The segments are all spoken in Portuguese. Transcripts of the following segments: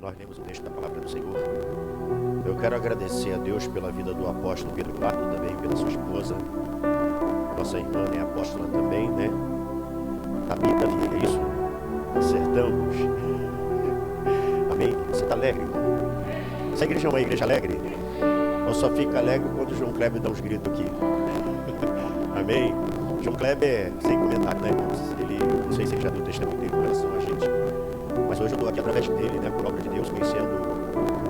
Nós lemos o texto da palavra do Senhor. Eu quero agradecer a Deus pela vida do apóstolo Pedro Eduardo, também pela sua esposa, nossa irmã, né, apóstola também, né? Tabita, é isso? Acertamos. Amém? Você está alegre, irmão? Essa igreja é uma igreja alegre? Ou só fica alegre quando o João Kleber dá uns gritos aqui? Amém? João Kleber, sem comentário, né, irmãos? Ele, não sei se ele já deu testemunho dele com relação a gente, mas hoje eu estou aqui através dele, né, por obra de Deus, conhecendo,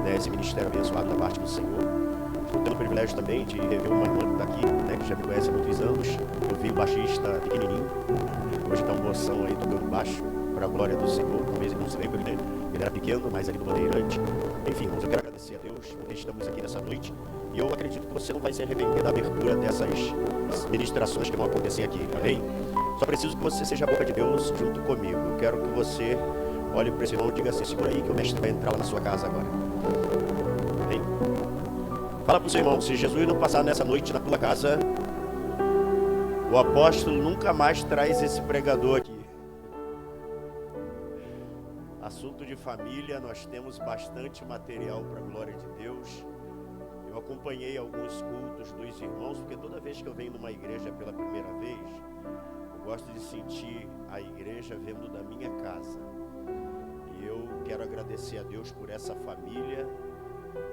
né, esse ministério abençoado da parte do Senhor. Estou tendo o privilégio também de rever uma irmã que está aqui, né, que já me conhece há muitos anos. Eu vi o baixista pequenininho, hoje está uma moção aí tocando baixo, para a glória do Senhor. Talvez ele não se lembre, né? Ele era pequeno, mas ali do bandeirante. Enfim, irmãos, eu quero agradecer a Deus porque estamos aqui nessa noite. E eu acredito que você não vai se arrepender da abertura dessas ministrações que vão acontecer aqui, amém? Só preciso que você seja a boca de Deus junto comigo. Eu quero que você olhe para esse irmão e diga assim: segura aí que o mestre vai entrar lá na sua casa agora. Amém? Fala para o seu irmão: se Jesus não passar nessa noite na tua casa, o apóstolo nunca mais traz esse pregador aqui. Assunto de família, nós temos bastante material para a glória de Deus. Eu acompanhei alguns cultos dos irmãos, porque toda vez que eu venho numa igreja pela primeira vez, eu gosto de sentir a igreja vendo da minha casa. E eu quero agradecer a Deus por essa família,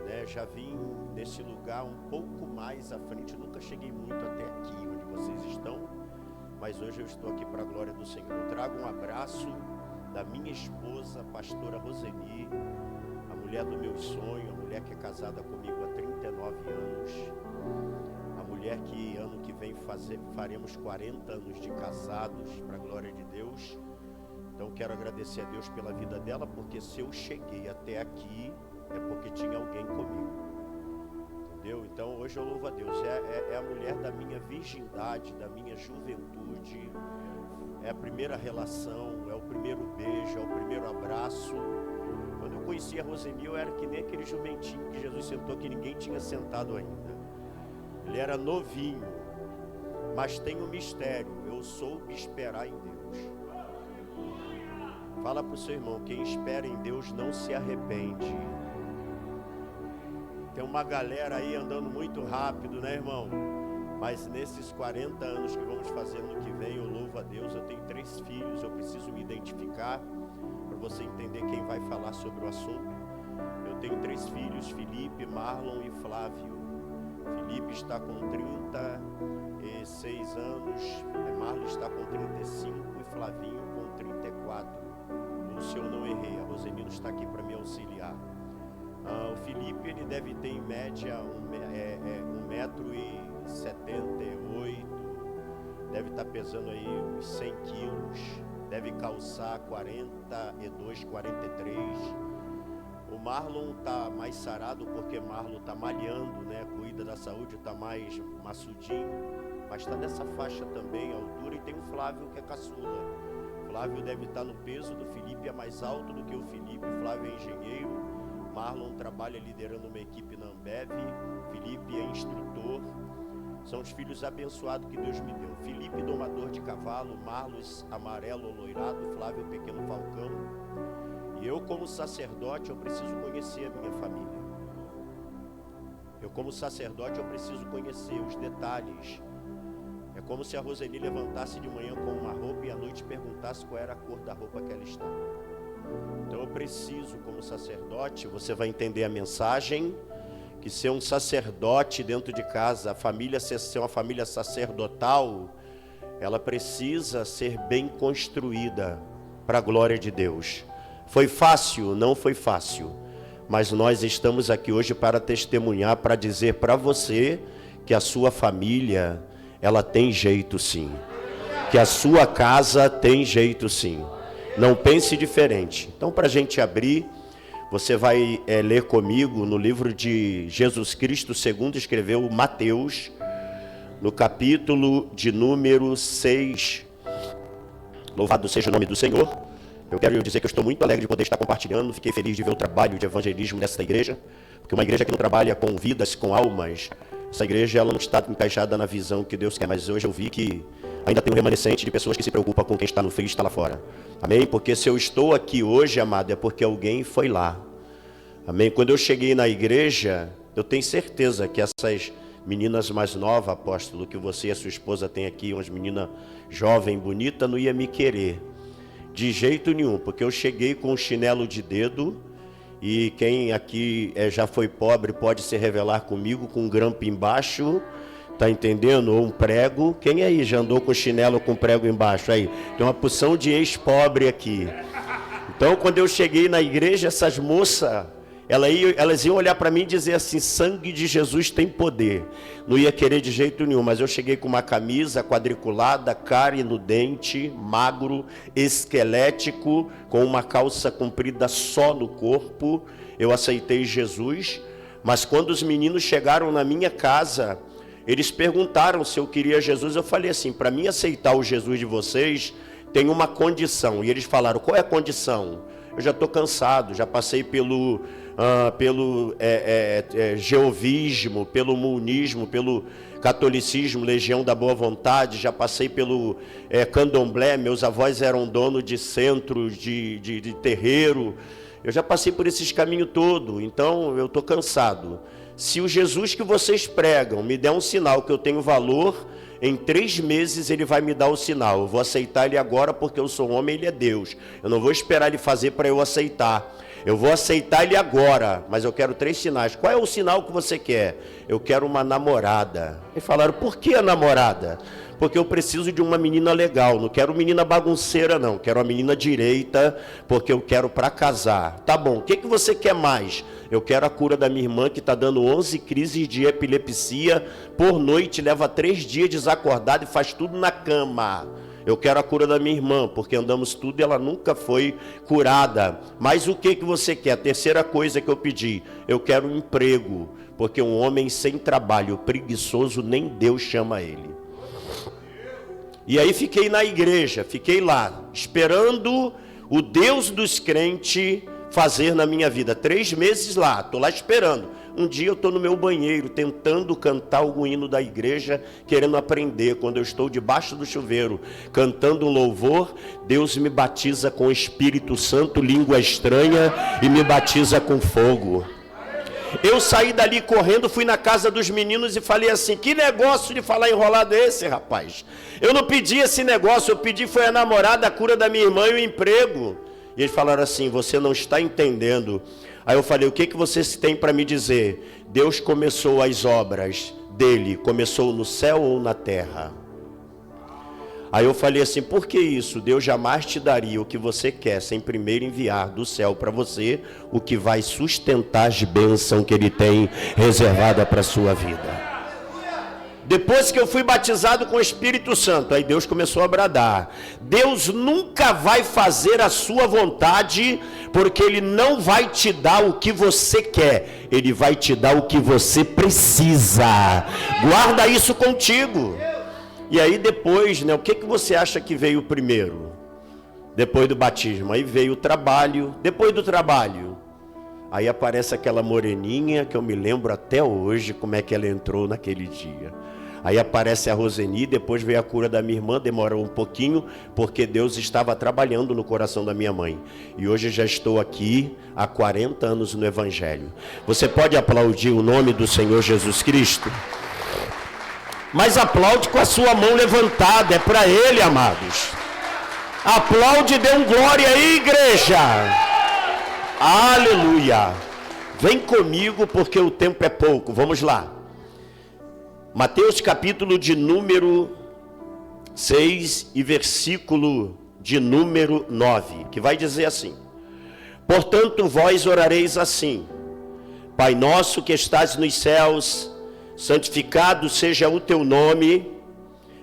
né? Já vim nesse lugar um pouco mais à frente, nunca cheguei muito até aqui onde vocês estão, mas hoje eu estou aqui para a glória do Senhor. Eu trago um abraço da minha esposa, pastora Roseni, a mulher do meu sonho, a mulher que é casada comigo há 39 anos, a mulher que ano que vem faremos 40 anos de casados, para a glória de Deus. Então quero agradecer a Deus pela vida dela, porque se eu cheguei até aqui, é porque tinha alguém comigo, entendeu? Então hoje eu louvo a Deus, é a mulher da minha virgindade, da minha juventude, é a primeira relação, é o primeiro beijo, é o primeiro abraço. Quando eu conheci a Roseni, eu era que nem aquele jumentinho que Jesus sentou, que ninguém tinha sentado ainda. Ele era novinho, mas tem um mistério: eu soube esperar em Deus. Fala para o seu irmão: quem espera em Deus não se arrepende. Tem uma galera aí andando muito rápido, né, irmão? Mas nesses 40 anos que vamos fazer no que vem, eu louvo a Deus. Eu tenho 3 filhos, eu preciso me identificar para você entender quem vai falar sobre o assunto. Eu tenho 3 filhos, Felipe, Marlon e Flávio. Felipe está com 36 anos, Marlon está com 35 e Flavinho com 34. Lúcio, eu não errei, a Roseni não está aqui para me auxiliar. O Felipe, ele deve ter em média 1,78 m, deve estar pesando aí uns 100 quilos, deve calçar 42, 43. O Marlon está mais sarado porque Marlon está malhando, né? Cuida da saúde, está mais maçudinho, mas está nessa faixa também, a altura. E tem o Flávio, que é caçula. Flávio deve estar no peso do Felipe, é mais alto do que o Felipe. Flávio é engenheiro, Marlon trabalha liderando uma equipe na Ambev, Felipe é instrutor. São os filhos abençoados que Deus me deu. Felipe, domador de cavalo, Marlon, amarelo ou loirado, Flávio, pequeno falcão. E eu, como sacerdote, eu preciso conhecer a minha família. Eu, como sacerdote, eu preciso conhecer os detalhes. É como se a Roseni levantasse de manhã com uma roupa e à noite perguntasse qual era a cor da roupa que ela estava. Então eu preciso, como sacerdote, você vai entender a mensagem, que ser um sacerdote dentro de casa, a família ser uma família sacerdotal, ela precisa ser bem construída para a glória de Deus. Foi fácil? Não foi fácil, mas nós estamos aqui hoje para testemunhar, para dizer para você que a sua família, ela tem jeito sim, que a sua casa tem jeito sim. Não pense diferente. Então, para a gente abrir, você vai ler comigo no livro de Jesus Cristo, segundo escreveu Mateus, no capítulo de número 6. Louvado seja o nome do Senhor. Eu quero dizer que eu estou muito alegre de poder estar compartilhando. Fiquei feliz de ver o trabalho de evangelismo dessa igreja, porque uma igreja que não trabalha com vidas, com almas, essa igreja ela não está encaixada na visão que Deus quer. Mas hoje eu vi que ainda tem um remanescente de pessoas que se preocupam com quem está no frio e está lá fora. Amém? Porque se eu estou aqui hoje, amado, é porque alguém foi lá. Amém? Quando eu cheguei na igreja, eu tenho certeza que essas meninas mais novas, apóstolo, que você e a sua esposa têm aqui, umas meninas jovem, bonita, não ia me querer. De jeito nenhum, porque eu cheguei com um chinelo de dedo, e quem aqui já foi pobre pode se revelar comigo, com um grampo embaixo, tá entendendo? Ou um prego. Quem aí já andou com chinelo com prego embaixo? Aí, tem uma porção de ex-pobre aqui. Então, quando eu cheguei na igreja, essas moças, elas iam olhar para mim e dizer assim: sangue de Jesus tem poder. Não ia querer de jeito nenhum, mas eu cheguei com uma camisa quadriculada, cárie no dente, magro, esquelético, com uma calça comprida só no corpo. Eu aceitei Jesus, mas quando os meninos chegaram na minha casa, eles perguntaram se eu queria Jesus. Eu falei assim: para mim aceitar o Jesus de vocês, tem uma condição. E eles falaram: qual é a condição? Eu já estou cansado, já passei pelo jeovismo, pelo munismo, pelo catolicismo, Legião da Boa Vontade, já passei pelo candomblé, meus avós eram donos de centro, de terreiro, eu já passei por esses caminhos todos, então eu estou cansado. Se o Jesus que vocês pregam me der um sinal que eu tenho valor, em 3 meses ele vai me dar o sinal. Eu vou aceitar ele agora porque eu sou homem, ele é Deus. Eu não vou esperar ele fazer para eu aceitar. Eu vou aceitar ele agora, mas eu quero 3 sinais. Qual é o sinal que você quer? Eu quero uma namorada. E falaram: por que a namorada? Porque eu preciso de uma menina legal, não quero menina bagunceira não, quero uma menina direita, porque eu quero para casar. Tá bom, o que você quer mais? Eu quero a cura da minha irmã, que está dando 11 crises de epilepsia por noite, leva 3 dias desacordada e faz tudo na cama. Eu quero a cura da minha irmã, porque andamos tudo e ela nunca foi curada. Mas o que você quer? A terceira coisa que eu pedi: eu quero um emprego, porque um homem sem trabalho, preguiçoso, nem Deus chama ele. E aí fiquei na igreja, fiquei lá, esperando o Deus dos crentes fazer na minha vida. 3 meses lá, estou lá esperando. Um dia eu estou no meu banheiro, tentando cantar algum hino da igreja, querendo aprender. Quando eu estou debaixo do chuveiro, cantando um louvor, Deus me batiza com o Espírito Santo, língua estranha, e me batiza com fogo. Eu saí dali correndo, fui na casa dos meninos e falei assim: que negócio de falar enrolado é esse, rapaz? Eu não pedi esse negócio, eu pedi foi a namorada, a cura da minha irmã e o emprego. E eles falaram assim: você não está entendendo. Aí eu falei: o que você tem para me dizer? Deus começou as obras dele, começou no céu ou na terra? Aí eu falei assim: por que isso? Deus jamais te daria o que você quer sem primeiro enviar do céu para você o que vai sustentar as bênçãos que ele tem reservada para a sua vida. Depois que eu fui batizado com o Espírito Santo, aí Deus começou a bradar: Deus nunca vai fazer a sua vontade, porque ele não vai te dar o que você quer, ele vai te dar o que você precisa. Guarda isso contigo. E aí depois, o que você acha que veio primeiro? Depois do batismo, aí veio o trabalho. Depois do trabalho, aí aparece aquela moreninha, que eu me lembro até hoje como é que ela entrou naquele dia. Aí aparece a Roseni, depois veio a cura da minha irmã, demorou um pouquinho, porque Deus estava trabalhando no coração da minha mãe. E hoje já estou aqui há 40 anos no Evangelho. Você pode aplaudir o nome do Senhor Jesus Cristo? Mas aplaude com a sua mão levantada, é para Ele, amados. Aplaude e dê um glória aí, igreja. Aleluia. Vem comigo porque o tempo é pouco, vamos lá. Mateus capítulo de número 6 e versículo de número 9, que vai dizer assim: portanto vós orareis assim: Pai nosso que estás nos céus, santificado seja o teu nome,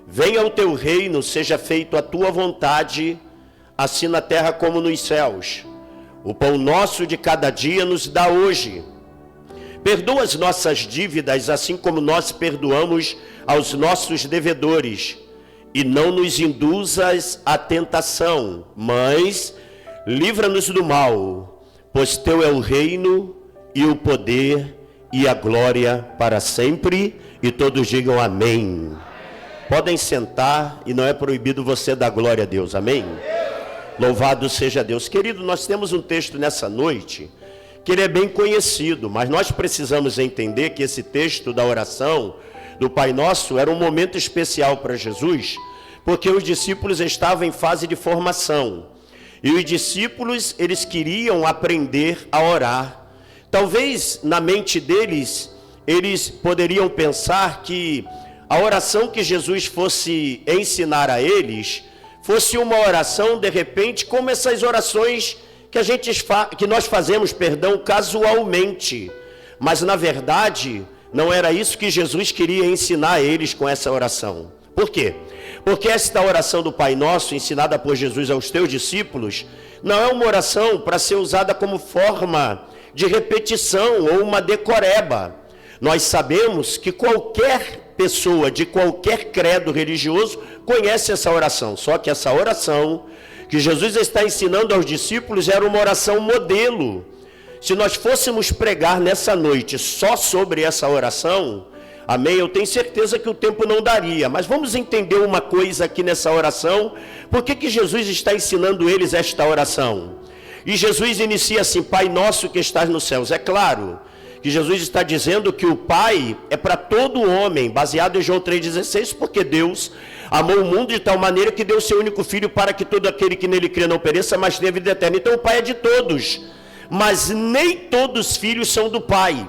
venha o teu reino, seja feito a tua vontade, assim na terra como nos céus. O pão nosso de cada dia nos dá hoje. Perdoa as nossas dívidas, assim como nós perdoamos aos nossos devedores. E não nos induzas à tentação, mas livra-nos do mal, pois teu é o reino e o poder e a glória para sempre. E todos digam amém. Podem sentar, e não é proibido você dar glória a Deus, amém? Louvado seja Deus. Querido, nós temos um texto nessa noite que ele é bem conhecido, mas nós precisamos entender que esse texto da oração do Pai Nosso era um momento especial para Jesus, porque os discípulos estavam em fase de formação, e os discípulos, eles queriam aprender a orar. Talvez na mente deles, eles poderiam pensar que a oração que Jesus fosse ensinar a eles, fosse uma oração, de repente, como essas orações que nós fazemos, casualmente. Mas, na verdade, não era isso que Jesus queria ensinar a eles com essa oração. Por quê? Porque esta oração do Pai Nosso, ensinada por Jesus aos teus discípulos, não é uma oração para ser usada como forma de repetição ou uma decoreba. Nós sabemos que qualquer pessoa de qualquer credo religioso conhece essa oração, só que essa oração que Jesus está ensinando aos discípulos era uma oração modelo. Se nós fôssemos pregar nessa noite só sobre essa oração, amém, eu tenho certeza que o tempo não daria, mas vamos entender uma coisa aqui nessa oração. Por que Jesus está ensinando eles esta oração? E Jesus inicia assim: Pai Nosso que estás nos céus. É claro que Jesus está dizendo que o Pai é para todo homem, baseado em João 3,16, porque Deus amou o mundo de tal maneira que deu seu único Filho para que todo aquele que nele crê não pereça, mas tenha vida eterna. Então o Pai é de todos, mas nem todos os filhos são do Pai.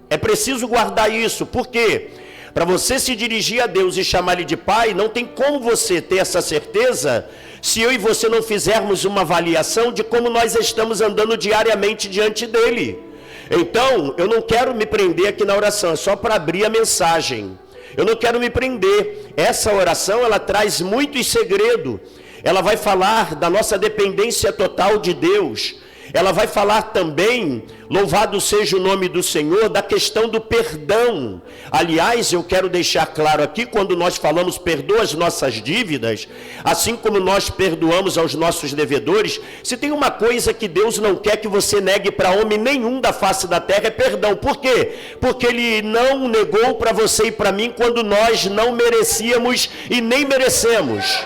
É preciso guardar isso. Por quê? Para você se dirigir a Deus e chamar Ele de Pai, não tem como você ter essa certeza se eu e você não fizermos uma avaliação de como nós estamos andando diariamente diante dEle. Então, eu não quero me prender aqui na oração, é só para abrir a mensagem. Eu não quero me prender. Essa oração, ela traz muito segredo. Ela vai falar da nossa dependência total de Deus. Ela vai falar também, louvado seja o nome do Senhor, da questão do perdão. Aliás, eu quero deixar claro aqui, quando nós falamos perdoa as nossas dívidas, assim como nós perdoamos aos nossos devedores, se tem uma coisa que Deus não quer que você negue para homem nenhum da face da terra, é perdão. Por quê? Porque Ele não negou para você e para mim quando nós não merecíamos e nem merecemos.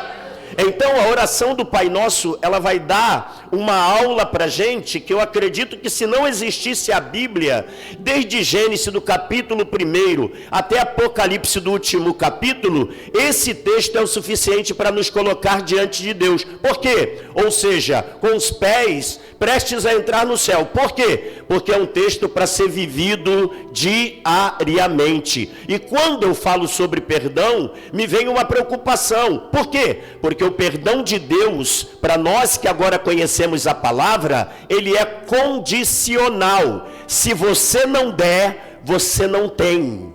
Então a oração do Pai Nosso, ela vai dar uma aula para a gente, que eu acredito que se não existisse a Bíblia, desde Gênesis do capítulo 1 até Apocalipse do último capítulo, esse texto é o suficiente para nos colocar diante de Deus. Por quê? Ou seja, com os pés prestes a entrar no céu. Por quê? Porque é um texto para ser vivido diariamente. E quando eu falo sobre perdão, me vem uma preocupação. Por quê? Porque o perdão de Deus, para nós que agora conhecemos a palavra, ele é condicional. Se você não der, você não tem.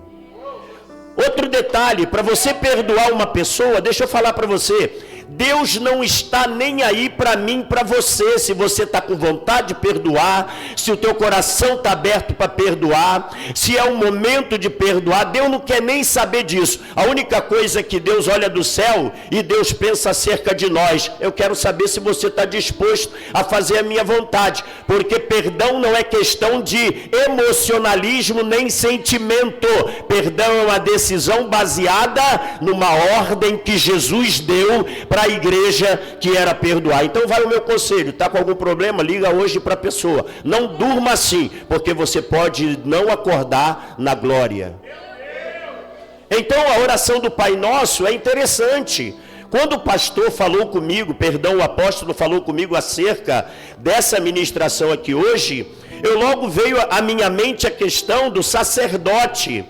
Outro detalhe, para você perdoar uma pessoa, deixa eu falar para você, Deus não está nem aí para mim, para você, se você está com vontade de perdoar, se o teu coração está aberto para perdoar, se é o momento de perdoar, Deus não quer nem saber disso. A única coisa que Deus olha do céu e Deus pensa acerca de nós, eu quero saber se você está disposto a fazer a minha vontade, porque perdão não é questão de emocionalismo nem sentimento, perdão é uma decisão baseada numa ordem que Jesus deu para a igreja, que era perdoar. Então vai o meu conselho, está com algum problema, liga hoje para a pessoa, não durma assim, porque você pode não acordar na glória. Então a oração do Pai Nosso é interessante. Quando o pastor falou comigo, o apóstolo falou comigo acerca dessa ministração aqui hoje, logo veio à minha mente a questão do sacerdote.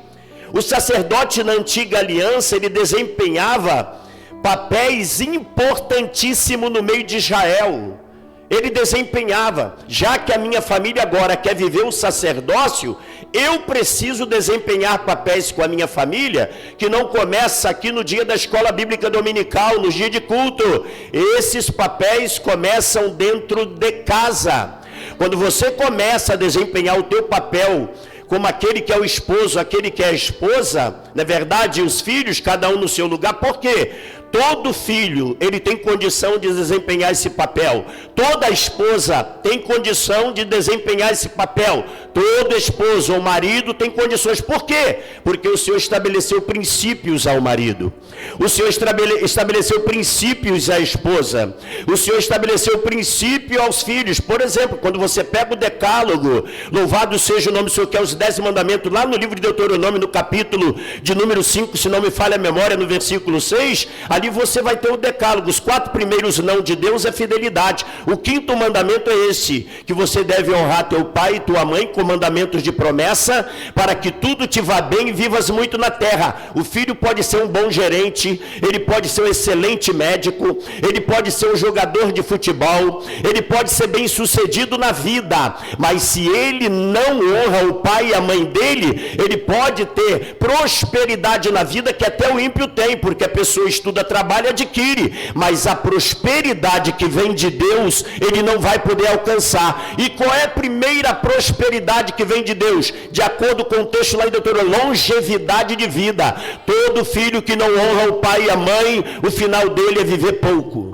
O sacerdote na antiga aliança, ele desempenhava papéis importantíssimos no meio de Israel. Ele desempenhava. Já que a minha família agora quer viver o sacerdócio, eu preciso desempenhar papéis com a minha família, que não começa aqui no dia da escola bíblica dominical, no dia de culto. Esses papéis começam dentro de casa. Quando você começa a desempenhar o teu papel como aquele que é o esposo, aquele que é a esposa, na verdade, os filhos, cada um no seu lugar. Por quê? Todo filho, ele tem condição de desempenhar esse papel. Toda esposa tem condição de desempenhar esse papel. Todo esposo ou marido tem condições. Por quê? Porque o Senhor estabeleceu princípios ao marido. O Senhor estabeleceu princípios à esposa. O Senhor estabeleceu princípio aos filhos. Por exemplo, quando você pega o decálogo, louvado seja o nome do Senhor, que é os 10 mandamentos, lá no livro de Deuteronômio, no capítulo de número 5, se não me falha a memória, no versículo 6, ali você vai ter o decálogo. Os 4 primeiros não de Deus é fidelidade. O 5º mandamento é esse, que você deve honrar teu pai e tua mãe, com mandamentos de promessa, para que tudo te vá bem e vivas muito na terra. O filho pode ser um bom gerente, ele pode ser um excelente médico, ele pode ser um jogador de futebol, ele pode ser bem sucedido na vida, mas se ele não honra o pai e a mãe dele, ele pode ter prosperidade na vida que até o ímpio tem, porque a pessoa estuda, trabalha, adquire, mas a prosperidade que vem de Deus, ele não vai poder alcançar. E qual é a primeira prosperidade que vem de Deus? De acordo com o texto lá em Deuteronômio, longevidade de vida. Todo filho que não honra o pai e a mãe, o final dele é viver pouco.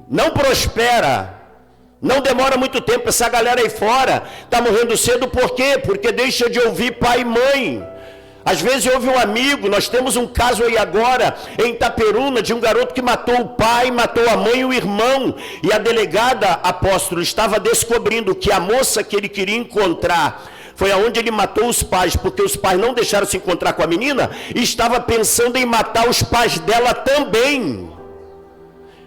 Não prospera. Não demora muito tempo. Essa galera aí fora está morrendo cedo. Por quê? Porque deixa de ouvir pai e mãe. Às vezes houve um amigo, nós temos um caso aí agora, em Itaperuna, de um garoto que matou o pai, matou a mãe e o irmão. E a delegada, apóstolo, estava descobrindo que a moça que ele queria encontrar foi aonde ele matou os pais, porque os pais não deixaram se encontrar com a menina, e estava pensando em matar os pais dela também.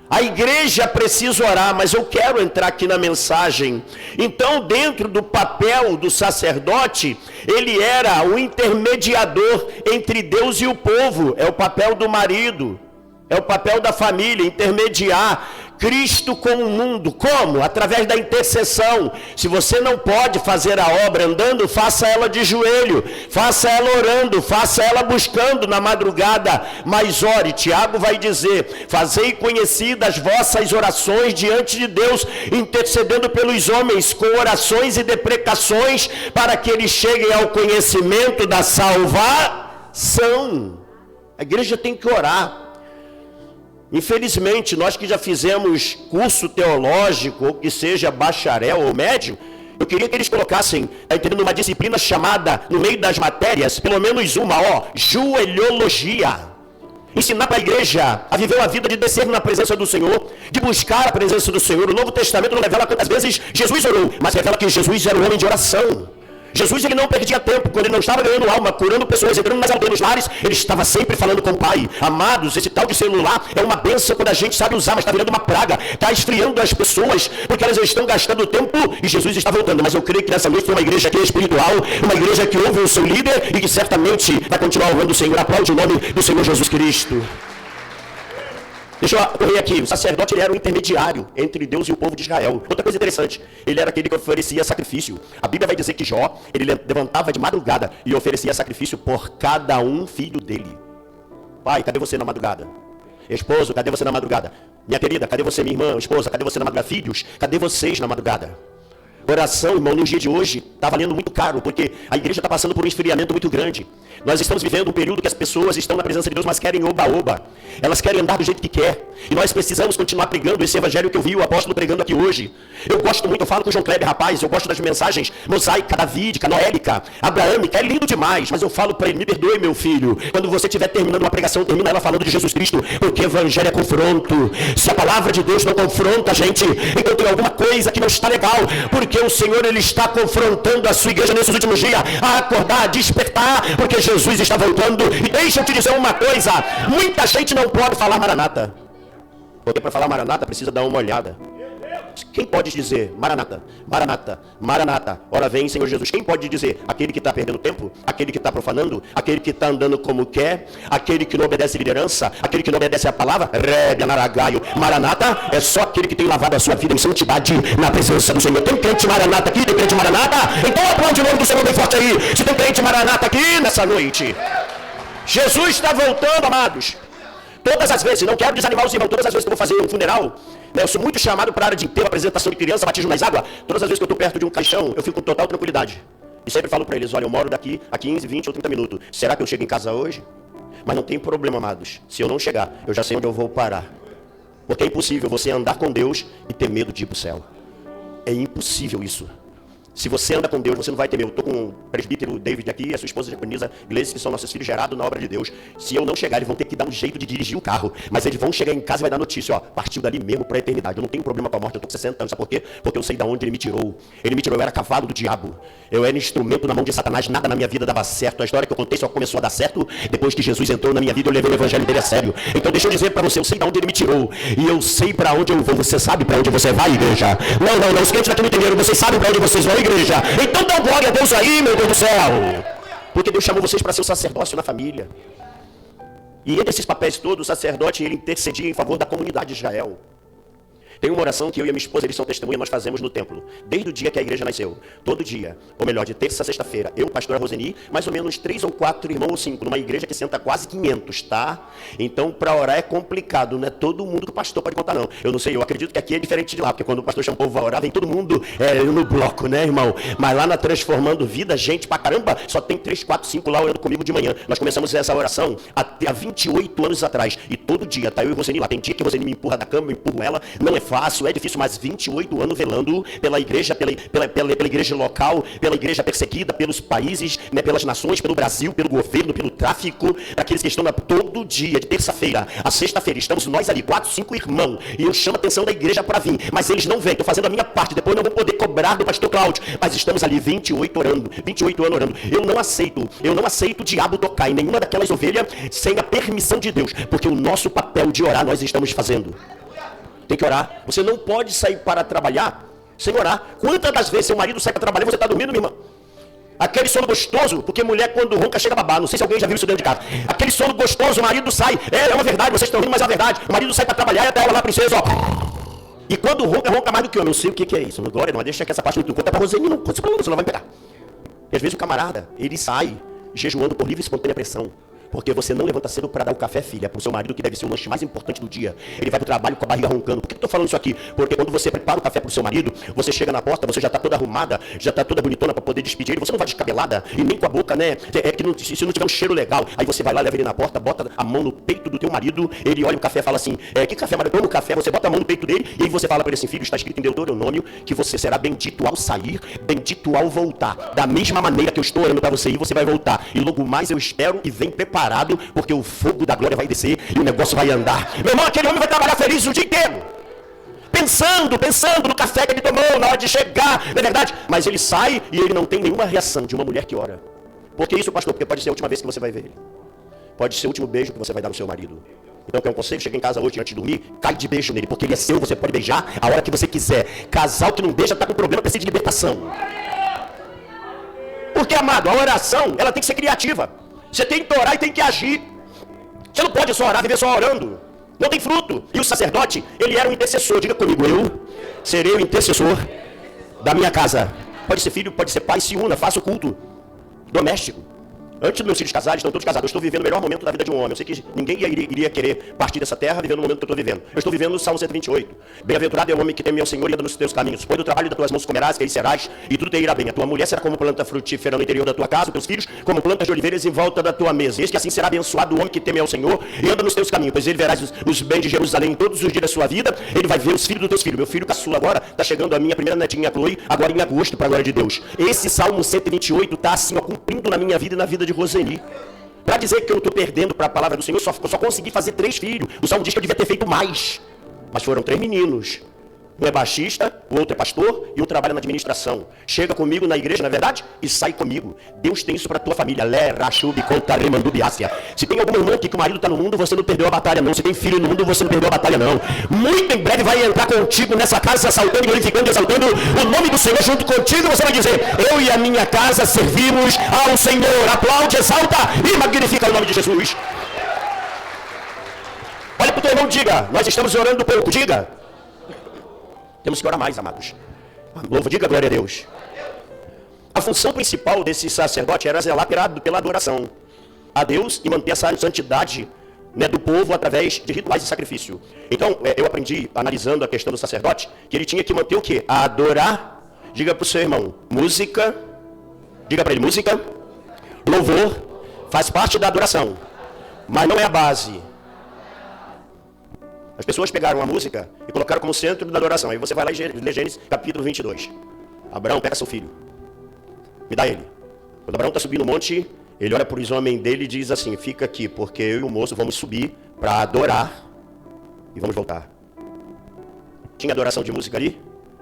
A igreja precisa orar, mas eu quero entrar aqui na mensagem. Então, dentro do papel do sacerdote, ele era o intermediador entre Deus e o povo. É o papel do marido, é o papel da família, intermediar Cristo com o mundo. Como? Através da intercessão. Se você não pode fazer a obra andando, faça ela de joelho, faça ela orando, faça ela buscando na madrugada, mas ore. Tiago vai dizer: fazei conhecidas vossas orações diante de Deus, intercedendo pelos homens com orações e deprecações, para que eles cheguem ao conhecimento da salvação. A igreja tem que orar. Infelizmente, nós que já fizemos curso teológico, ou que seja bacharel ou médio, eu queria que eles colocassem, entendendo, uma disciplina chamada, no meio das matérias, pelo menos uma, joelhologia. Ensinar para a igreja a viver uma vida de descer na presença do Senhor, de buscar a presença do Senhor. O Novo Testamento não revela quantas vezes Jesus orou, mas revela que Jesus era um homem de oração. Jesus, ele não perdia tempo. Quando ele não estava ganhando alma, curando pessoas, entrando nas aldeias, nos lares, ele estava sempre falando com o Pai. Amados, esse tal de celular é uma bênção quando a gente sabe usar, mas está virando uma praga, está esfriando as pessoas, porque elas estão gastando tempo e Jesus está voltando. Mas eu creio que nessa noite tem uma igreja que é espiritual, uma igreja que ouve o seu líder e que certamente vai continuar honrando o Senhor. Aplaude o nome do Senhor Jesus Cristo. Deixa eu correr aqui. O sacerdote, ele era o intermediário entre Deus e o povo de Israel. Outra coisa interessante, ele era aquele que oferecia sacrifício. A Bíblia vai dizer que Jó, ele levantava de madrugada e oferecia sacrifício por cada um filho dele. Pai, cadê você na madrugada? Esposo, cadê você na madrugada? Minha querida, cadê você, minha irmã? Esposa, cadê você na madrugada? Filhos, cadê vocês na madrugada? Oração, irmão, no dia de hoje está valendo muito caro, porque a igreja está passando por um esfriamento muito grande. Nós estamos vivendo um período que as pessoas estão na presença de Deus, mas querem oba-oba. Elas querem andar do jeito que quer. E nós precisamos continuar pregando esse evangelho que eu vi o apóstolo pregando aqui hoje. Eu gosto muito, eu falo com o João Kleber, rapaz, eu gosto das mensagens mosaica, davídica, noélica, abraâmica, é lindo demais. Mas eu falo para ele: me perdoe, meu filho, quando você estiver terminando uma pregação, termina ela falando de Jesus Cristo, porque evangelho é confronto. Se a palavra de Deus não confronta a gente, então tem alguma coisa que não está legal, porque o Senhor, ele está confrontando a sua igreja nesses últimos dias, a acordar, a despertar, porque Jesus está voltando. E deixa eu te dizer uma coisa: muita gente não pode falar Maranata, porque para falar Maranata precisa dar uma olhada. Quem pode dizer Maranata, Maranata, Maranata, ora vem Senhor Jesus? Quem pode dizer? Aquele que está perdendo tempo, aquele que está profanando, aquele que está andando como quer, aquele que não obedece liderança, aquele que não obedece a palavra. Maranata é só aquele que tem lavado a sua vida em santidade na presença do Senhor. Tem crente Maranata aqui? Tem crente Maranata? Então aplaude o nome do Senhor bem forte aí, se tem crente Maranata aqui nessa noite. Jesus está voltando, amados. Todas as vezes, não quero desanimar os irmãos, todas as vezes que eu vou fazer um funeral, eu sou muito chamado para a área de enterro, apresentação de criança, batismo nas águas. Todas as vezes que eu estou perto de um caixão, eu fico com total tranquilidade. E sempre falo para eles: olha, eu moro daqui a 15, 20 ou 30 minutos. Será que eu chego em casa hoje? Mas não tem problema, amados. Se eu não chegar, eu já sei onde eu vou parar. Porque é impossível você andar com Deus e ter medo de ir para o céu. É impossível isso. Se você anda com Deus, você não vai ter medo. Eu estou com o presbítero David aqui e a sua esposa Jaconisa Iglesias, que são nossos filhos gerados na obra de Deus. Se eu não chegar, eles vão ter que dar um jeito de dirigir o carro. Mas eles vão chegar em casa e vai dar notícia, ó, partiu dali mesmo para a eternidade. Eu não tenho problema com a morte, eu estou com 60 anos. Sabe por quê? Porque eu sei de onde ele me tirou. Ele me tirou, eu era cavalo do diabo. Eu era instrumento na mão de Satanás, nada na minha vida dava certo. A história que eu contei só começou a dar certo depois que Jesus entrou na minha vida e eu levei o evangelho dele a sério. Então deixa eu dizer para você, eu sei de onde ele me tirou. E eu sei para onde eu vou. Você sabe para onde você vai, igreja? Não, os crentes daqui não entenderam. Vocês sabem para onde vocês vão, igreja? Então dá glória a Deus aí, meu Deus do céu. Porque Deus chamou vocês para ser o sacerdócio na família. E entre esses papéis todos, o sacerdote, ele intercedia em favor da comunidade de Israel. Tem uma oração que eu e a minha esposa, eles são testemunha, nós fazemos no templo. Desde o dia que a igreja nasceu. Todo dia. Ou melhor, de terça a sexta-feira. Eu, pastora Roseni, mais ou menos 3 ou 4 irmãos ou 5. Numa igreja que senta quase 500, tá? Então, para orar é complicado. Não é todo mundo que o pastor pode contar, não. Eu não sei, eu acredito que aqui é diferente de lá. Porque quando o pastor chama o povo a orar, vem todo mundo no bloco, né, irmão? Mas lá na Transformando Vida, gente pra caramba, só tem 3, 4, 5 lá orando comigo de manhã. Nós começamos essa oração há 28 anos atrás. E todo dia, tá eu e Roseni lá. Tem dia que Roseni me empurra da cama, eu empurro ela. Não é fácil, é difícil, mas 28 anos velando pela igreja, pela igreja local, pela igreja perseguida, pelos países, né, pelas nações, pelo Brasil, pelo governo, pelo tráfico, aqueles que estão todo dia, de terça-feira a sexta-feira, estamos nós ali, 4, 5 irmãos, e eu chamo a atenção da igreja para vir, mas eles não vêm, estou fazendo a minha parte, depois não vou poder cobrar do pastor Cláudio, mas estamos ali 28 orando, 28 anos orando. Eu não aceito o diabo tocar em nenhuma daquelas ovelhas sem a permissão de Deus, porque o nosso papel de orar nós estamos fazendo. Tem que orar. Você não pode sair para trabalhar sem orar. Quantas das vezes seu marido sai para trabalhar e você está dormindo, minha irmã? Aquele sono gostoso, porque mulher quando ronca chega a babar. Não sei se alguém já viu isso dentro de casa. Aquele sono gostoso, o marido sai. É uma verdade, vocês estão rindo, mas é uma verdade. O marido sai para trabalhar e até ela lá, princesa, ó. E quando ronca mais do que eu. Não sei o que é isso. Glória, não deixa que essa parte não conta para Roseni, não. Conta para você, não vai pegar. E às vezes o camarada, ele sai jejuando por livre e espontânea pressão. Porque você não levanta cedo para dar o café, filha, para o seu marido, que deve ser o lanche mais importante do dia. Ele vai para o trabalho com a barriga roncando. Por que eu estou falando isso aqui? Porque quando você prepara o café para o seu marido, você chega na porta, você já está toda arrumada, já está toda bonitona para poder despedir ele. Você não vai descabelada e nem com a boca, né? Se não tiver um cheiro legal, aí você vai lá, leva ele na porta, bota a mão no peito do teu marido, ele olha o café e fala assim, que café, marido? Toma o café, você bota a mão no peito dele, e aí você fala para ele assim, filho, está escrito em Deuteronômio que você será bendito ao sair, bendito ao voltar. Da mesma maneira que eu estou orando para você ir, você vai voltar. E logo mais eu espero e vem preparado, porque o fogo da glória vai descer e o negócio vai andar. Meu irmão, aquele homem vai trabalhar feliz o dia inteiro. Pensando no café que ele tomou na hora de chegar, não é verdade? Mas ele sai e ele não tem nenhuma reação de uma mulher que ora. Por que isso, pastor? Porque pode ser a última vez que você vai ver ele. Pode ser o último beijo que você vai dar no seu marido. Então, quer um conselho? Chega em casa hoje antes de dormir, cai de beijo nele, porque ele é seu, você pode beijar a hora que você quiser. Casal que não beija está com problema, precisa de libertação. Porque, amado, a oração, ela tem que ser criativa. Você tem que orar e tem que agir. Você não pode só orar, viver só orando. Não tem fruto. E o sacerdote, ele era um intercessor. Diga comigo, eu serei o intercessor da minha casa. Pode ser filho, pode ser pai, se una, faça o culto doméstico. Antes dos meus filhos casarem, estão todos casados. Eu estou vivendo o melhor momento da vida de um homem. Eu sei que ninguém iria querer partir dessa terra vivendo o momento que eu estou vivendo. Eu estou vivendo o Salmo 128. Bem-aventurado é o homem que teme ao Senhor e anda nos teus caminhos. Pois do trabalho das tuas mãos comerás, que aí serás, e tudo te irá bem. A tua mulher será como planta frutífera no interior da tua casa, os teus filhos como plantas de oliveiras em volta da tua mesa. Eis que assim será abençoado o homem que teme ao Senhor e anda nos teus caminhos. Pois ele verás os bens de Jerusalém todos os dias da sua vida. Ele vai ver os filhos dos teus filhos. Meu filho caçula agora, está chegando a minha primeira netinha, Chloe, agora em agosto, para a glória de Deus. Esse Salmo 128 está assim, ó, cumprindo na minha vida e na vida de Roseni. Para dizer que eu estou perdendo para a palavra do Senhor, eu só consegui fazer 3 filhos. O Salmo diz que eu devia ter feito mais. Mas foram 3 meninos. Um é baixista, o outro é pastor e um trabalha na administração. Chega comigo na igreja, na verdade, e sai comigo. Deus tem isso para a tua família. Se tem algum irmão aqui que o marido está no mundo, você não perdeu a batalha não. Se tem filho no mundo, você não perdeu a batalha não. Muito em breve vai entrar contigo nessa casa, saltando, glorificando, exaltando o nome do Senhor junto contigo. Você vai dizer, eu e a minha casa servimos ao Senhor. Aplaude, exalta e magnifica o nome de Jesus. Olha para o teu irmão, diga, nós estamos orando pouco, diga. Temos que orar mais, amados. Louvo, diga glória a Deus. A função principal desse sacerdote era zelar pela adoração a Deus e manter essa santidade, né, do povo através de rituais de sacrifício. Então, eu aprendi, analisando a questão do sacerdote, que ele tinha que manter o quê? A adorar. Diga para o seu irmão, música, diga para ele, música, louvor, faz parte da adoração. mas não é a base. As pessoas pegaram a música e colocaram como centro da adoração. Aí você vai lá e lê Gênesis capítulo 22. Abraão pega seu filho, me dá ele. Quando Abraão está subindo o monte, ele olha para os homens dele e diz assim: fica aqui, porque eu e o moço vamos subir para adorar e vamos voltar. Tinha adoração de música ali?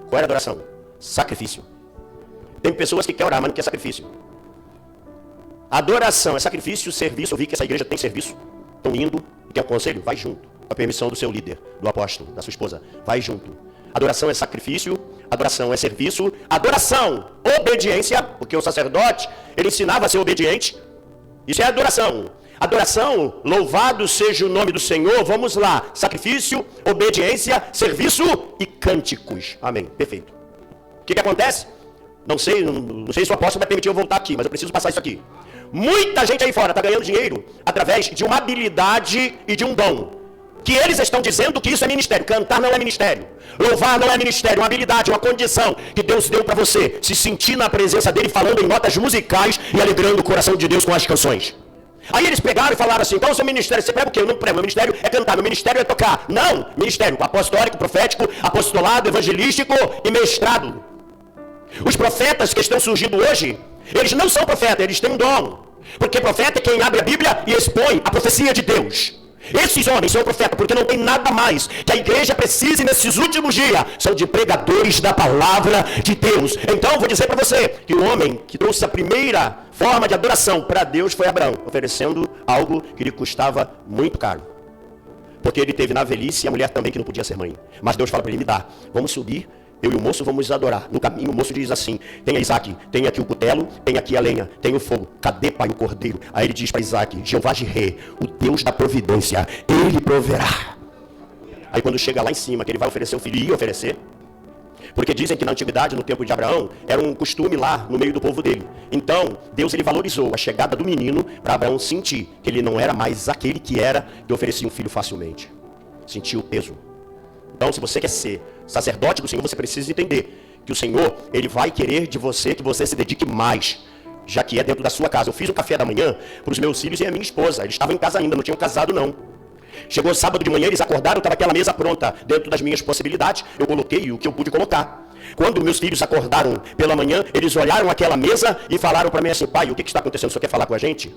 Qual era a adoração? Sacrifício. Tem pessoas que querem orar, mas não quer sacrifício. Adoração é sacrifício, serviço. Eu vi que essa igreja tem serviço. Estão indo e tem aconselho, vai junto. Com a permissão do seu líder, do apóstolo, da sua esposa. Vai junto. Adoração é sacrifício, adoração é serviço, adoração, obediência, porque o sacerdote, ele ensinava a ser obediente. Isso é adoração. Adoração, louvado seja o nome do Senhor. Vamos lá. Sacrifício, obediência, serviço e cânticos. Amém. Perfeito. O que acontece? Não sei se o apóstolo vai permitir eu voltar aqui, mas eu preciso passar isso aqui. Muita gente aí fora está ganhando dinheiro através de uma habilidade e de um dom. Que eles estão dizendo que isso é ministério. Cantar não é ministério. Louvar não é ministério. Uma habilidade, uma condição que Deus deu para você se sentir na presença dele, falando em notas musicais e alegrando o coração de Deus com as canções. Aí eles pegaram e falaram assim: então o seu ministério, você prega o quê? Eu não prego, meu ministério é cantar, meu ministério é tocar. Não, ministério apostólico, profético, apostolado, evangelístico e mestrado. Os profetas que estão surgindo hoje, eles não são profetas, eles têm um dom. Porque profeta é quem abre a Bíblia e expõe a profecia de Deus. Esses homens são profetas, porque não tem nada mais que a igreja precise nesses últimos dias. São de pregadores da palavra de Deus. Então eu vou dizer para você que o homem que trouxe a primeira forma de adoração para Deus foi Abraão, oferecendo algo que lhe custava muito caro. Porque ele teve na velhice a mulher também que não podia ser mãe. Mas Deus fala para ele: me dá, vamos subir. Eu e o moço vamos adorar. No caminho o moço diz assim: tem Isaac, tem aqui o cutelo, tem aqui a lenha, tem o fogo. Cadê, pai, o cordeiro? Aí ele diz para Isaac: Jeová Jirê, o Deus da providência, ele proverá. Aí quando chega lá em cima, que ele vai oferecer o filho, ia oferecer. Porque dizem que na antiguidade, no tempo de Abraão, era um costume lá no meio do povo dele. Então, Deus ele valorizou a chegada do menino para Abraão sentir que ele não era mais aquele que era, que oferecia um filho facilmente. Sentir o peso. Então, se você quer ser sacerdote do Senhor, você precisa entender que o Senhor, ele vai querer de você que você se dedique mais, já que é dentro da sua casa. Eu fiz um café da manhã para os meus filhos e a minha esposa. Eles estavam em casa ainda, não tinham casado não. Chegou sábado de manhã, eles acordaram, estava aquela mesa pronta. Dentro das minhas possibilidades, eu coloquei o que eu pude colocar. Quando meus filhos acordaram pela manhã, eles olharam aquela mesa e falaram para mim assim: pai, o que está acontecendo? O senhor quer falar com a gente?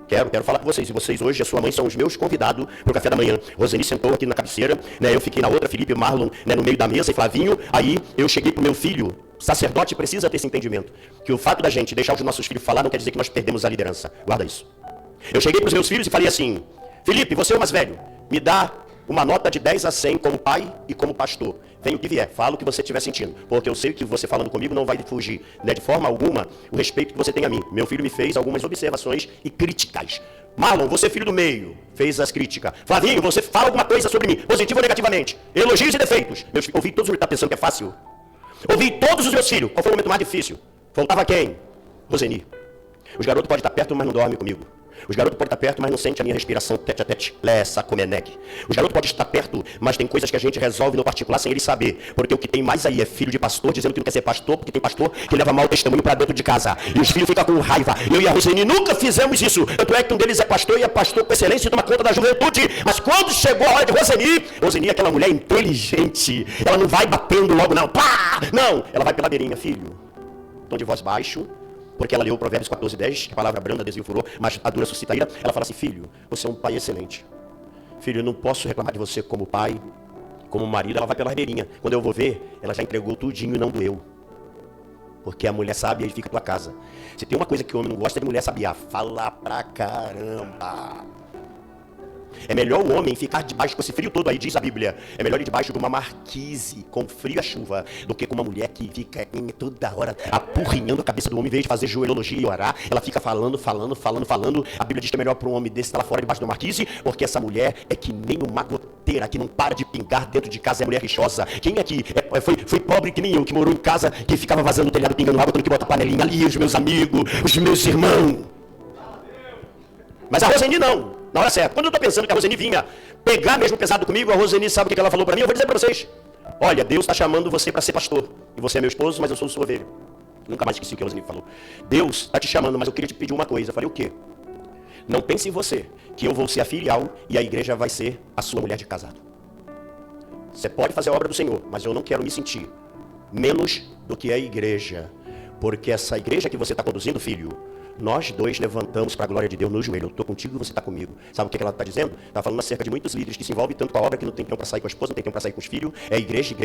Quero falar com vocês. E vocês hoje, a sua mãe, são os meus convidados para o café da manhã. Roseni sentou aqui na cabeceira, né? Eu fiquei na outra, Felipe e Marlon, né, no meio da mesa, e Flavinho. Aí eu cheguei para o meu filho. Sacerdote precisa ter esse entendimento. Que o fato da gente deixar os nossos filhos falar não quer dizer que nós perdemos a liderança. Guarda isso. Eu cheguei para os meus filhos e falei assim: Felipe, você é o mais velho. Me dá uma nota de 10 a 100 como pai e como pastor. Vem o que vier, fala o que você estiver sentindo. Porque eu sei que você falando comigo não vai fugir, né, de forma alguma, o respeito que você tem a mim. Meu filho me fez algumas observações e críticas. Marlon, você é filho do meio, fez as críticas. Flavinho, você fala alguma coisa sobre mim, positivo ou negativamente. Elogios e defeitos. Meus filhos, ouvi todos os meus, tá pensando que é fácil? Ouvi todos os meus filhos. Qual foi o momento mais difícil? Faltava quem? Roseni. Os garotos podem estar perto, mas não dormem comigo. Os garotos podem estar perto, mas não sentem a minha respiração tete a tete. Lessa, comeneg. Os garotos podem estar perto, mas tem coisas que a gente resolve no particular sem eles saber. Porque o que tem mais aí é filho de pastor dizendo que não quer ser pastor, porque tem pastor que leva mau testemunho para dentro de casa. E os filhos ficam com raiva. Eu e a Roseni nunca fizemos isso. Tanto é que um deles é pastor e é pastor com excelência e toma conta da juventude. Mas quando chegou a hora de Roseni é aquela mulher inteligente. Ela não vai batendo logo, não. Pá! Não, ela vai pela beirinha, filho. Tom de voz baixo. Porque ela leu Provérbios 14:10, que a palavra branda desvia o furor, mas a dura suscita ira. Ela fala assim: filho, você é um pai excelente. Filho, eu não posso reclamar de você como pai, como marido. Ela vai pela beirinha. Quando eu vou ver, ela já entregou tudinho e não doeu. Porque a mulher sábia fica na tua casa. Se tem uma coisa que o homem não gosta, é de mulher sabiá. Fala pra caramba. É melhor o homem ficar debaixo com esse frio todo aí, diz a Bíblia. É melhor ir debaixo de uma marquise com frio a chuva do que com uma mulher que fica toda hora apurrinhando a cabeça do homem. Em vez de fazer joelologia e orar, ela fica falando. A Bíblia diz que é melhor para um homem desse estar lá fora debaixo de uma marquise, porque essa mulher é que nem uma goteira que não para de pingar dentro de casa. É mulher rixosa. Quem aqui foi pobre que nem eu, que morou em casa, que ficava vazando o telhado, pingando água, tendo que botar panelinha ali, os meus amigos, os meus irmãos. Mas a Roseni não. Na hora certa. Quando eu estou pensando que a Roseni vinha pegar mesmo pesado comigo, a Roseni sabe o que ela falou para mim? Eu vou dizer para vocês: olha, Deus está chamando você para ser pastor. E você é meu esposo, mas eu sou sua ovelha. Nunca mais esqueci o que a Roseni falou. Deus está te chamando, mas eu queria te pedir uma coisa. Eu falei: o quê? Não pense em você, que eu vou ser a filial e a igreja vai ser a sua mulher de casado. Você pode fazer a obra do Senhor, mas eu não quero me sentir menos do que a igreja. Porque essa igreja que você está conduzindo, filho, nós dois levantamos para a glória de Deus no joelho. Eu estou contigo e você está comigo. Sabe o que ela está dizendo? Está falando acerca de muitos líderes que se envolvem tanto com a obra que não tem tempo para sair com a esposa, não tem tempo para sair com os filhos. É igreja.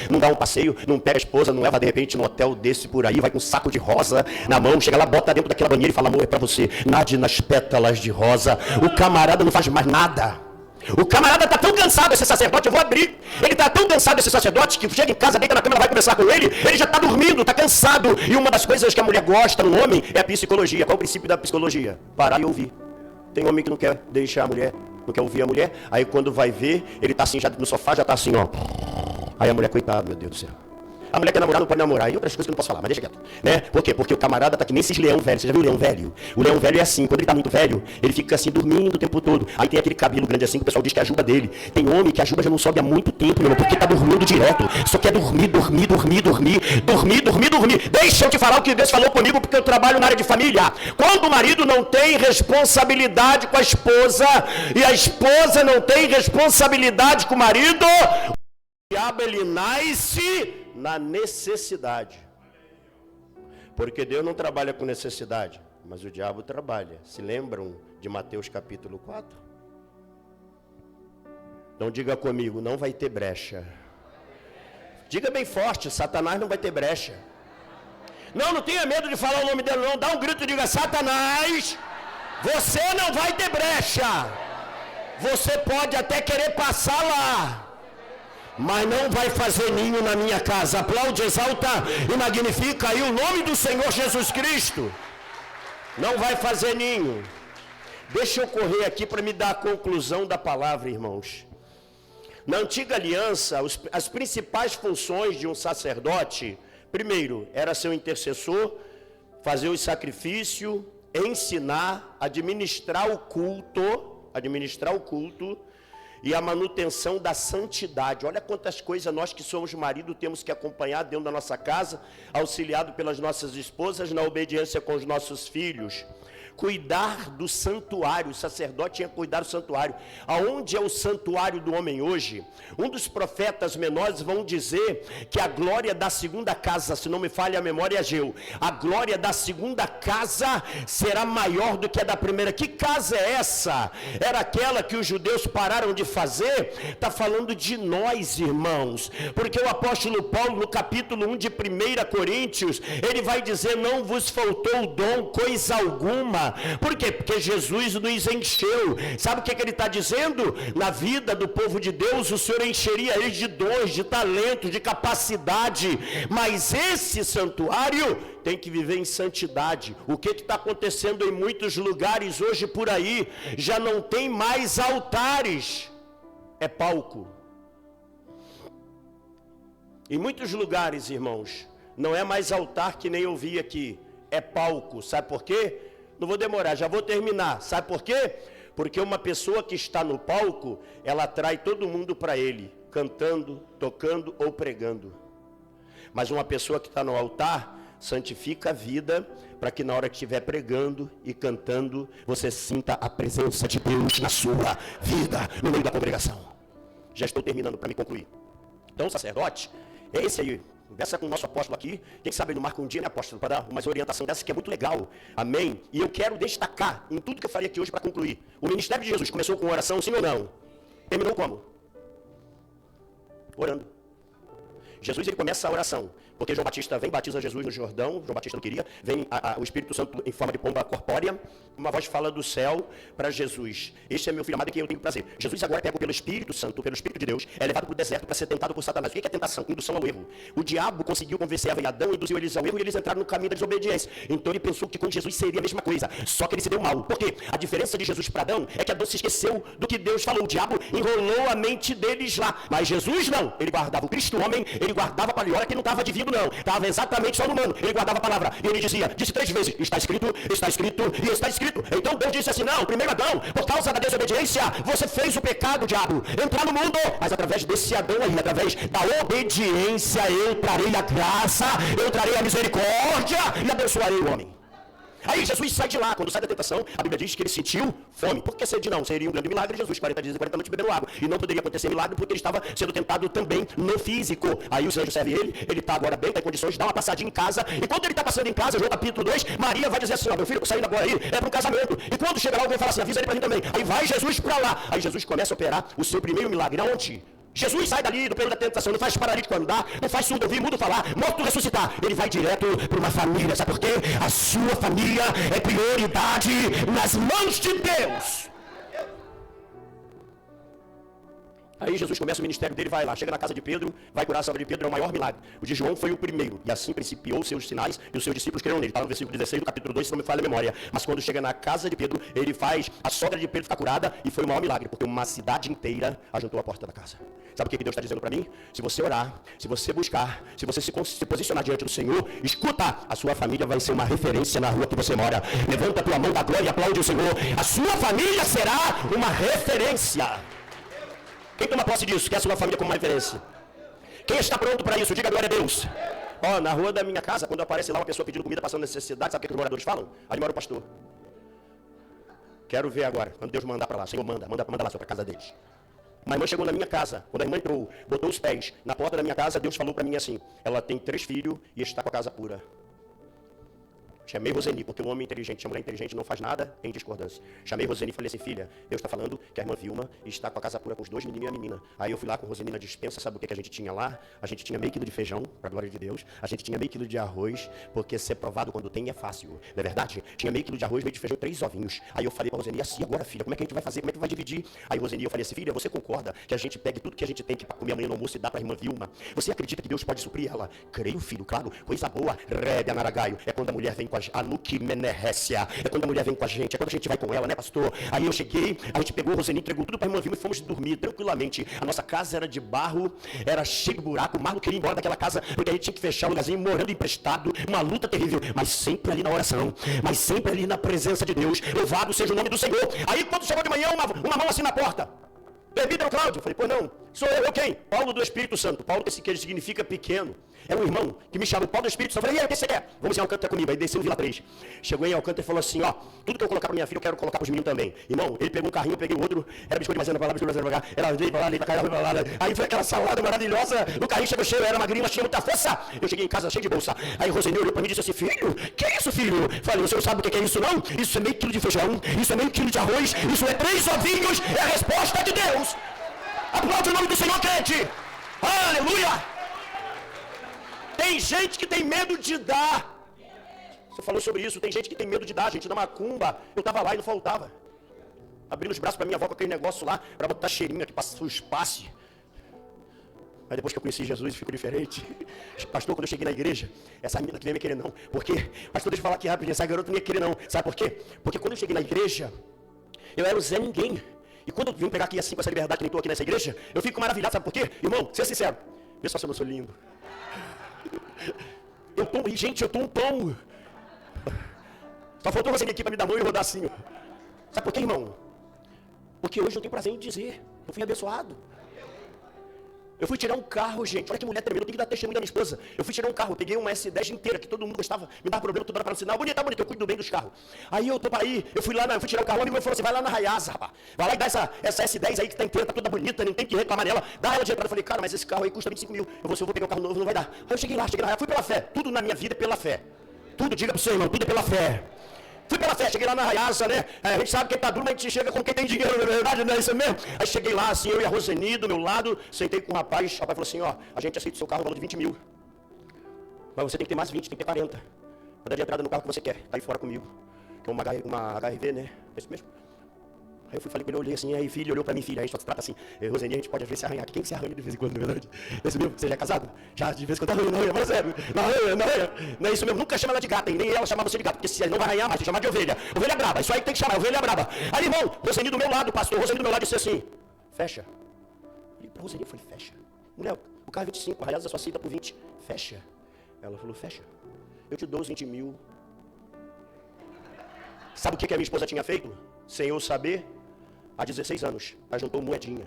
Não dá um passeio, não pega a esposa, não leva de repente num hotel desse por aí, vai com um saco de rosa na mão, chega lá, bota dentro daquela banheira e fala, amor, é para você. Nade nas pétalas de rosa. O camarada não faz mais nada. O camarada está tão cansado, esse sacerdote, eu vou abrir. Ele está tão cansado, esse sacerdote, que chega em casa, deita na cama, vai conversar com ele já está dormindo, está cansado. E uma das coisas que a mulher gosta no homem é a psicologia. Qual é o princípio da psicologia? Parar e ouvir. Tem homem que não quer deixar a mulher, não quer ouvir a mulher. Aí quando vai ver, ele está assim, já no sofá, já está assim, ó. Aí a mulher, coitado, meu Deus do céu. A mulher quer namorar, não pode namorar. E outras coisas que eu não posso falar, mas deixa quieto. Né? Por quê? Porque o camarada tá que nem esses leão velho. Você já viu o leão velho? O leão velho é assim, quando ele tá muito velho, ele fica assim, dormindo o tempo todo. Aí tem aquele cabelo grande assim, que o pessoal diz que é a juba dele. Tem homem que a juba já não sobe há muito tempo, meu irmão, porque tá dormindo direto. Só quer dormir. Deixa eu te falar o que Deus falou comigo, porque eu trabalho na área de família. Quando o marido não tem responsabilidade com a esposa, e a esposa não tem responsabilidade com o marido, o diabo ele nasce na necessidade. Porque Deus não trabalha com necessidade, mas o diabo trabalha. Se lembram de Mateus capítulo 4? Então diga comigo, não vai ter brecha. Diga bem forte, Satanás não vai ter brecha. Não tenha medo de falar o nome dele não. Dá um grito e diga, Satanás, você não vai ter brecha. Você pode até querer passar lá, mas não vai fazer ninho na minha casa. Aplaude, exalta e magnifica aí o nome do Senhor Jesus Cristo. Não vai fazer ninho. Deixa eu correr aqui para me dar a conclusão da palavra, irmãos. Na antiga aliança, as principais funções de um sacerdote, primeiro, era ser um intercessor, fazer o sacrifício, ensinar, administrar o culto, e a manutenção da santidade. Olha quantas coisas nós que somos marido temos que acompanhar dentro da nossa casa, auxiliado pelas nossas esposas, na obediência com os nossos filhos. Cuidar do santuário, o sacerdote tinha que cuidar do santuário. Aonde é o santuário do homem hoje? Um dos profetas menores vão dizer que a glória da segunda casa, se não me falha a memória, é Ageu. A glória da segunda casa será maior do que a da primeira. Que casa é essa? Era aquela que os judeus pararam de fazer? Está falando de nós, irmãos. Porque o apóstolo Paulo, no capítulo 1 de 1 Coríntios, ele vai dizer, não vos faltou dom, coisa alguma. Por quê? Porque Jesus nos encheu. Sabe o que ele está dizendo? Na vida do povo de Deus, o Senhor encheria eles de dons, de talento, de capacidade. Mas esse santuário tem que viver em santidade. O que está acontecendo em muitos lugares hoje por aí? Já não tem mais altares. É palco. Em muitos lugares, irmãos, não é mais altar que nem eu vi aqui. É palco. Sabe por quê? Não vou demorar, já vou terminar. Sabe por quê? Porque uma pessoa que está no palco, ela atrai todo mundo para ele, cantando, tocando ou pregando. Mas uma pessoa que está no altar, santifica a vida, para que na hora que estiver pregando e cantando, você sinta a presença de Deus na sua vida, no meio da congregação. Já estou terminando para me concluir. Então o sacerdote é esse aí. Conversa com o nosso apóstolo aqui, quem sabe ele marca um dia, né, apóstolo, para dar uma orientação dessa que é muito legal, amém? E eu quero destacar em tudo que eu falei aqui hoje para concluir. O ministério de Jesus começou com oração, sim ou não? Terminou como? Orando. Jesus, ele começa a oração, porque João Batista vem, batiza Jesus no Jordão, João Batista não queria, vem o Espírito Santo em forma de pomba corpórea, uma voz fala do céu para Jesus, este é meu filho amado em quem eu tenho prazer. Jesus agora pega pelo Espírito Santo, pelo Espírito de Deus, é levado para o deserto para ser tentado por Satanás. O que é tentação? Indução ao erro. O diabo conseguiu convencer Eva e Adão, induziu eles ao erro e eles entraram no caminho da desobediência. Então ele pensou que com Jesus seria a mesma coisa, só que ele se deu mal. Por quê? A diferença de Jesus para Adão é que Adão se esqueceu do que Deus falou. O diabo enrolou a mente deles lá, mas Jesus não. Ele guardava o Cristo homem, ele guardava a palavra, que não estava divino não, estava exatamente só no humano. Ele guardava a palavra e ele disse 3 vezes, está escrito e está escrito. Então Deus disse assim, não, primeiro Adão, por causa da desobediência, você fez o pecado, diabo, entrar no mundo, mas através desse Adão aí, através da obediência, eu trarei a graça, eu trarei a misericórdia e abençoarei o homem. Aí Jesus sai de lá, quando sai da tentação, a Bíblia diz que ele sentiu fome. Por que sede não? Seria um grande milagre, Jesus 40 dias e 40 noites bebendo água. E não poderia acontecer milagre porque ele estava sendo tentado também no físico. Aí os anjos servem ele está agora bem, está em condições de dar uma passadinha em casa. E quando ele está passando em casa, João capítulo 2, Maria vai dizer assim, ó, meu filho, tô saindo agora aí, é para um casamento. E quando chega lá, alguém fala assim, avisa ele para mim também. Aí vai Jesus para lá. Aí Jesus começa a operar o seu primeiro milagre. Aonde? Jesus sai dali do período da tentação, não faz paralítico andar, não faz surdo ouvir, mudo falar, morto ressuscitar. Ele vai direto para uma família, sabe por quê? A sua família é prioridade nas mãos de Deus. Aí Jesus começa o ministério dele, vai lá, chega na casa de Pedro, vai curar a sogra de Pedro, é o maior milagre. O de João foi o primeiro, e assim principiou os seus sinais, e os seus discípulos creram nele. Está no versículo 16 do capítulo 2, se não me falha a memória. Mas quando chega na casa de Pedro, ele faz a sogra de Pedro ficar curada, e foi o maior milagre, porque uma cidade inteira ajuntou a porta da casa. Sabe o que Deus está dizendo para mim? Se você orar, se você buscar, se você se posicionar diante do Senhor, escuta, a sua família vai ser uma referência na rua que você mora. Levanta a tua mão da glória e aplaude o Senhor. A sua família será uma referência. Quem toma posse disso? Quer a sua família como uma referência? Quem está pronto para isso? Diga glória a Deus. Ó, na rua da minha casa, quando aparece lá uma pessoa pedindo comida, passando necessidade, sabe o que os moradores falam? Ali mora o pastor. Quero ver agora, quando Deus mandar para lá. Senhor, manda lá para a casa deles. Uma irmã chegou na minha casa, quando a irmã entrou, botou os pés na porta da minha casa, Deus falou para mim assim, ela tem 3 filhos e está com a casa pura. Chamei Roseni, porque o homem inteligente, a mulher inteligente não faz nada em discordância. Chamei Roseni e falei assim, filha, Deus está falando que a irmã Vilma está com a casa pura com os 2 meninos e a menina. Aí eu fui lá com Roseni na dispensa, sabe o que a gente tinha lá? A gente tinha meio quilo de feijão, para a glória de Deus. A gente tinha meio quilo de arroz, porque ser provado quando tem é fácil, não é verdade? Tinha meio quilo de arroz, meio de feijão, 3 ovinhos. Aí eu falei para Roseni, assim agora filha, como é que a gente vai fazer? Como é que vai dividir? Aí Roseni, eu falei assim, filha, você concorda que a gente pegue tudo que a gente tem que comer amanhã no almoço e dá para a irmã Vilma? Você acredita que Deus pode suprir ela? Creio, filho, claro, coisa boa. Rebe Anaragaio, é quando a mulher vem com a Nuki Menerrécia, é quando a mulher vem com a gente, é quando a gente vai com ela, né, pastor? Aí eu cheguei, a gente pegou o Roseni, entregou tudo para a irmã Vilma e fomos dormir tranquilamente. A nossa casa era de barro, era cheio de buraco, o Marlon queria ir embora daquela casa, porque a gente tinha que fechar o lugarzinho, morando emprestado, uma luta terrível, mas sempre ali na oração, mas sempre ali na presença de Deus, louvado seja o nome do Senhor. Aí quando chegou de manhã, uma mão assim na porta, bebida, Cláudio? Eu falei, pô, não, sou eu quem? Paulo do Espírito Santo. Paulo, esse que significa pequeno. Era um irmão que me chamou, Paulo do Espírito Santo. Eu falei, e aí, o que você quer? Vamos em Alcântara comigo. Aí desceu no Vila 3. Chegou em Alcântara e falou assim, ó, tudo que eu colocar para minha filha, eu quero colocar para os meninos também. Irmão, ele pegou um carrinho, eu peguei o outro, era biscoito de maisena para lá, biscoito de maisena para cá, era leite para lá, leite para cá, para lá. Aí foi aquela salada maravilhosa, no carrinho chegou cheio, era magrinho, mas tinha muita força. Eu cheguei em casa cheio de bolsa. Aí Roseni olhou para mim e disse assim, filho, que é isso, filho? Falei, o senhor sabe o que é isso, não? Isso é meio quilo de feijão, isso é meio quilo de arroz, isso é 3 ovinhos, é a resposta de Deus. Aplaude o nome do Senhor, crente. Aleluia. Tem gente que tem medo de dar. Você falou sobre isso. Tem gente que tem medo de dar, gente, da macumba. Eu estava lá e não faltava. Abrindo os braços para minha avó com aquele negócio lá, para botar cheirinho aqui, passar o espaço. Mas depois que eu conheci Jesus, ficou diferente. Pastor, quando eu cheguei na igreja, essa menina que nem ia me querer não. Porque, pastor, deixa eu falar aqui rápido, essa garota não ia querer não. Sabe por quê? Porque quando eu cheguei na igreja, eu era o Zé Ninguém. E quando eu vim pegar aqui assim com essa liberdade que nem estou aqui nessa igreja, eu fico maravilhado, sabe por quê? Irmão, ser sincero, vê só se eu não sou lindo. Gente, eu tô um pão. Só faltou você vir aqui para me dar mão e rodar assim. Sabe por quê, irmão? Porque hoje eu tenho prazer em dizer, eu fui abençoado. Eu fui tirar um carro, gente, olha que mulher tremenda, eu tenho que dar testemunho da minha esposa. Eu fui tirar um carro, eu peguei uma S10 inteira, que todo mundo gostava, me dava problema toda hora para no sinal, bonita, eu cuido bem dos carros. Aí eu tô para aí, eu fui tirar o carro, um amigo meu falou assim, vai lá na Rayasa, rapaz, vai lá e dá essa S10 aí que tá inteira, tá toda bonita, não tem que reclamar nela, dá ela de entrada. Eu falei, cara, mas esse carro aí custa 25 mil, eu vou pegar um carro novo, não vai dar. Aí eu cheguei lá, fui pela fé, tudo na minha vida é pela fé. Tudo, diga pro seu irmão, tudo é pela fé. Fui pela fé, cheguei lá na Rayasa, né? A gente sabe quem tá duro, mas a gente chega com quem tem dinheiro, na verdade, não é isso mesmo? Aí cheguei lá, assim, eu e a Roseni do meu lado, sentei com o rapaz falou assim, ó, a gente aceita o seu carro, valor de 20 mil. Mas você tem que ter mais 20, tem que ter 40. Pra dar de entrada no carro que você quer, tá aí fora comigo. Que é uma HRV, né? É isso mesmo? Aí eu falei com ele, eu olhei assim, aí filho, olhou pra mim, filha, aí só se trata assim, Roseni, a gente pode às vezes se arranhar, quem se arranha de vez em quando, na verdade? É isso mesmo? Você já é casado? Já de vez em quando arranha, não arranha, mas sério, não é isso mesmo, nunca chama ela de gata, e nem ela chama você de gato, porque se não vai arranhar mais, você chama de ovelha, ovelha braba, isso aí tem que chamar, ovelha braba. Aí irmão, Roseni do meu lado, pastor, Roseni do meu lado disse assim, fecha. E pra Roseni eu falei, fecha. Mulher, o carro é 25, a Rayasa só aceita por 20, fecha. Ela falou, fecha. Eu te dou os 20 mil. Sabe o que a minha esposa tinha feito? Sem eu saber, há 16 anos, ela juntou moedinha.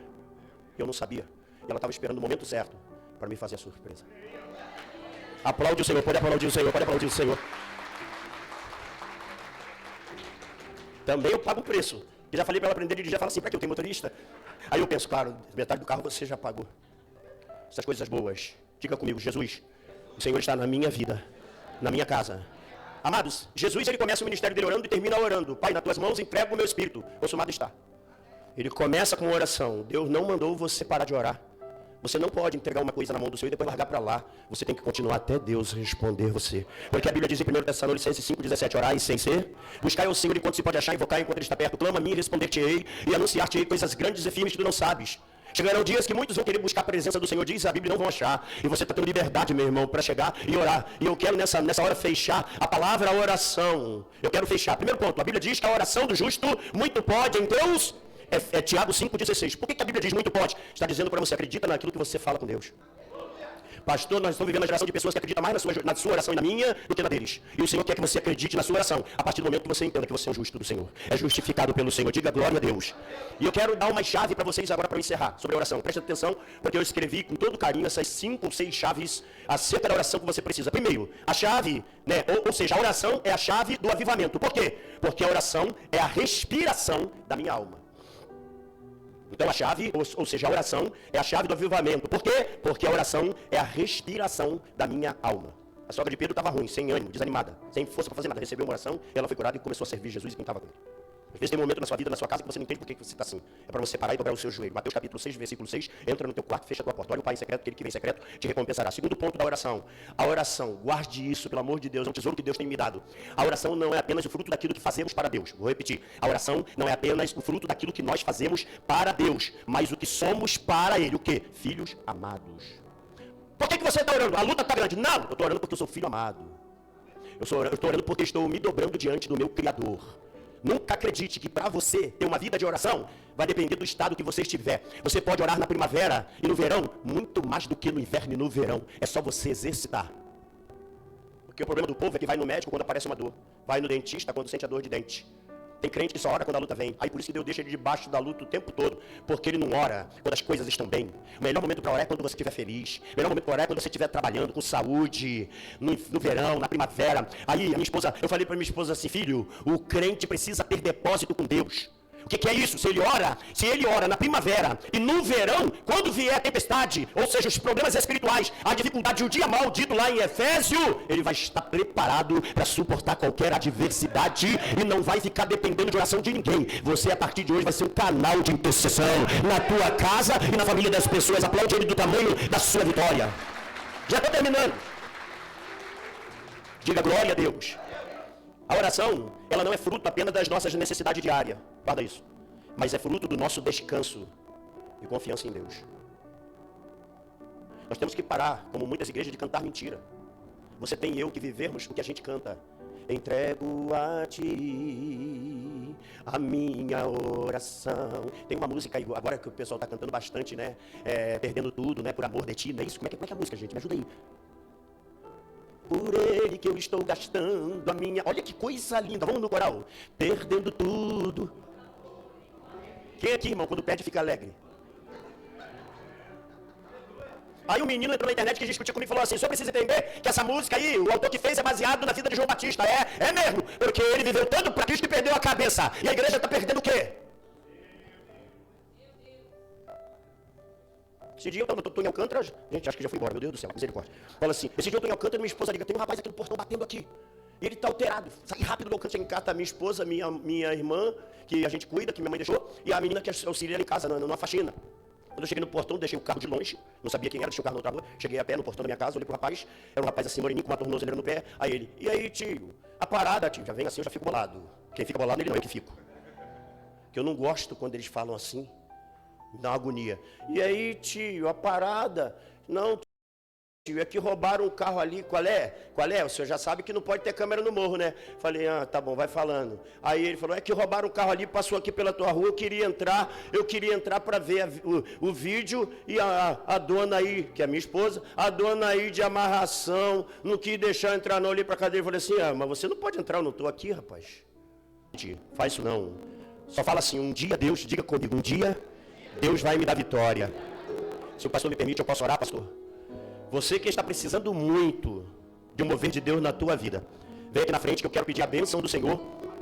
Eu não sabia. E ela estava esperando o momento certo para me fazer a surpresa. Aplaude o Senhor, pode aplaudir o Senhor, pode aplaudir o Senhor. Também eu pago um preço. Eu já falei para ela aprender a dirigir, ela fala assim, para que eu tenho motorista? Aí eu penso, claro, metade do carro você já pagou. Essas coisas boas. Diga comigo, Jesus, o Senhor está na minha vida, na minha casa. Amados, Jesus ele começa o ministério dele orando e termina orando. Pai, nas tuas mãos entrego o meu espírito. Consumado está. Ele começa com uma oração. Deus não mandou você parar de orar. Você não pode entregar uma coisa na mão do Senhor e depois largar para lá. Você tem que continuar até Deus responder você. Porque a Bíblia diz em 1 Tessalonicenses 5,17, orai sem ser. Buscai ao Senhor enquanto se pode achar, invocar enquanto Ele está perto. Clama a mim e responder-te-ei e anunciar-te-ei coisas grandes e firmes que tu não sabes. Chegarão dias que muitos vão querer buscar a presença do Senhor, diz a Bíblia, não vão achar. E você está tendo liberdade, meu irmão, para chegar e orar. E eu quero nessa hora fechar a palavra oração. Eu quero fechar. Primeiro ponto, a Bíblia diz que a oração do justo muito pode em Deus. É Tiago 5,16. Por que a Bíblia diz muito pode? Está dizendo para você, acredita naquilo que você fala com Deus. Pastor, nós estamos vivendo uma geração de pessoas que acreditam mais na sua oração e na minha do que na deles. E o Senhor quer que você acredite na sua oração, a partir do momento que você entenda que você é um justo do Senhor. É justificado pelo Senhor. Diga glória a Deus. E eu quero dar uma chave para vocês agora para encerrar sobre a oração. Preste atenção, porque eu escrevi com todo carinho essas 5 ou 6 chaves acerca da oração que você precisa. Primeiro, a chave, né, ou seja, a oração é a chave do avivamento. Por quê? Porque a oração é a respiração da minha alma. Então a chave, ou seja, a oração é a chave do avivamento. Por quê? Porque a oração é a respiração da minha alma. A sogra de Pedro estava ruim, sem ânimo, desanimada, sem força para fazer nada. Recebeu uma oração, ela foi curada e começou a servir Jesus e quem estava com ele. Às vezes tem um momento na sua vida, na sua casa, que você não entende por que você está assim. É para você parar e dobrar o seu joelho. Mateus capítulo 6, versículo 6, entra no teu quarto, fecha a tua porta. Olha o Pai em secreto, aquele que vem em secreto te recompensará. Segundo ponto da oração. A oração, guarde isso, pelo amor de Deus, é um tesouro que Deus tem me dado. A oração não é apenas o fruto daquilo que fazemos para Deus. Vou repetir. A oração não é apenas o fruto daquilo que nós fazemos para Deus, mas o que somos para Ele. O quê? Filhos amados. Por que você está orando? A luta está grande. Não, eu estou orando porque eu sou filho amado. Eu estou orando porque estou me dobrando diante do meu Criador. Nunca acredite que para você ter uma vida de oração vai depender do estado que você estiver. Você pode orar na primavera e no verão, muito mais do que no inverno e no verão. É só você exercitar. Porque o problema do povo é que vai no médico quando aparece uma dor. Vai no dentista quando sente a dor de dente. Tem crente que só ora quando a luta vem. Aí por isso que Deus deixa ele debaixo da luta o tempo todo. Porque ele não ora quando as coisas estão bem. O melhor momento para orar é quando você estiver feliz. O melhor momento para orar é quando você estiver trabalhando com saúde. No verão, na primavera. Aí a minha esposa, eu falei para minha esposa assim, filho, o crente precisa ter depósito com Deus. O que é isso? Se ele ora na primavera e no verão, quando vier a tempestade, ou seja, os problemas espirituais, a dificuldade, o dia maldito lá em Efésio, ele vai estar preparado para suportar qualquer adversidade e não vai ficar dependendo de oração de ninguém. Você, a partir de hoje, vai ser um canal de intercessão na tua casa e na família das pessoas. Aplaude ele do tamanho da sua vitória. Já estou terminando. Diga glória a Deus. A oração, ela não é fruto apenas das nossas necessidades diárias, guarda isso, mas é fruto do nosso descanso e confiança em Deus. Nós temos que parar, como muitas igrejas, de cantar mentira. Você tem eu que vivermos o que a gente canta. Entrego a ti a minha oração. Tem uma música aí, agora que o pessoal está cantando bastante, né? Perdendo tudo, né? Por amor de ti, não é isso? Como é que é a música, gente? Me ajuda aí. Por ele que eu estou gastando a minha... Olha que coisa linda, vamos no coral. Perdendo tudo. Quem aqui, irmão, quando perde fica alegre? Aí um menino entrou na internet que discutiu comigo e falou assim, o senhor precisa entender que essa música aí, o autor que fez é baseado na vida de João Batista. É mesmo, porque ele viveu tanto para Cristo e perdeu a cabeça. E a igreja está perdendo o quê? Esse dia eu estou em Alcântara, gente, acho que já foi embora, meu Deus do céu, misericórdia. Fala assim, esse dia eu estou em Alcântara e minha esposa liga, tem um rapaz aqui no portão batendo aqui. E ele está alterado. Saí rápido do Alcântara, cheguei em casa, tá minha esposa, minha irmã, que a gente cuida, que minha mãe deixou, e a menina que auxilia em casa, numa faxina. Quando eu cheguei no portão, deixei o carro de longe, não sabia quem era, deixei o carro na outra rua, cheguei a pé no portão da minha casa, olhei pro rapaz, era um rapaz assim, moreninho, com uma tornozeleira no pé, aí ele, e aí tio, a parada tio, já vem assim, eu já fico bolado. Quem fica bolado nele não, eu que fico. Porque eu não gosto quando eles falam assim. Me dá uma agonia. E aí, tio, a parada? Não, tio, é que roubaram um carro ali. Qual é? O senhor já sabe que não pode ter câmera no morro, né? Falei, tá bom, vai falando. Aí ele falou, é que roubaram um carro ali, passou aqui pela tua rua, eu queria entrar para ver o vídeo e a dona aí, que é a minha esposa, a dona aí de amarração, não quis deixar eu entrar não, olhei para a cadeira e falei assim, mas você não pode entrar, eu não estou aqui, rapaz. Faz isso não. Só fala assim, um dia Deus, diga comigo, um dia Deus vai me dar vitória. Se o pastor me permite, eu posso orar, pastor? Você que está precisando muito de um mover de Deus na tua vida, vem aqui na frente que eu quero pedir a bênção do Senhor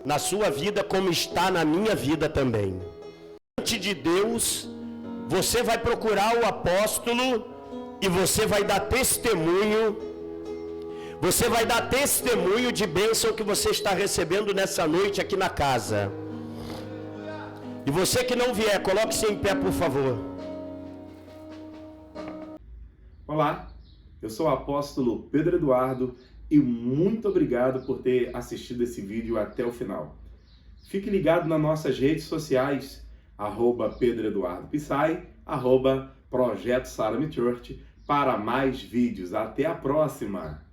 na sua vida como está na minha vida também. Diante de Deus, você vai procurar o apóstolo e você vai dar testemunho. Você vai dar testemunho de bênção que você está recebendo nessa noite aqui na casa. E você que não vier, coloque-se em pé, por favor. Olá, eu sou o apóstolo Pedro Eduardo e muito obrigado por ter assistido esse vídeo até o final. Fique ligado nas nossas redes sociais, @Pedro Eduardo Pissai, @Projeto Salem Church, para mais vídeos. Até a próxima!